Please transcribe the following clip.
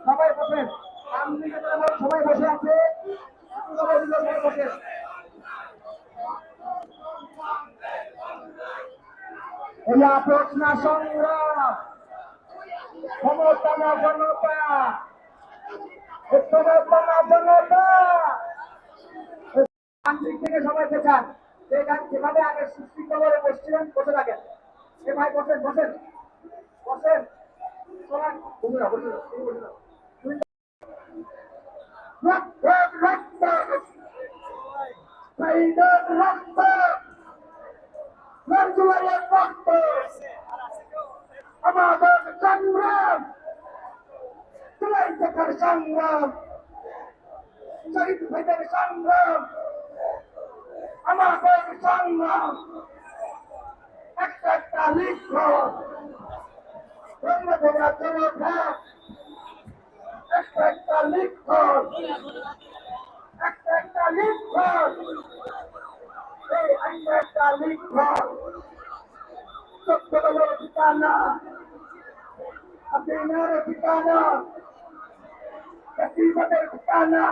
সবাই বসেন, সবাই বসে আছে, প্রশ্ন সংগ্রাম ক্ষমতা না জনতা, থেকে সবাই পেছান। এই গান যেভাবে আগে সুস্থিত করে বসছিলেন বসে থাকেন। এ ভাই বসেন বসেন বসেন আমাদের সংগ্রাম চলাই থাকার সংগ্রাম, শহীদ ভাইদের সংগ্রাম, আমাদের সংগ্রাম একটা একটা লিখ্য একটা একটা লিখ্য একটা একটা লিখ্য এই একটা একটা লিখ্য সত্যের ঠিকানা, আপনার ঠিকানা, ব্যক্তিগতের ঠিকানা।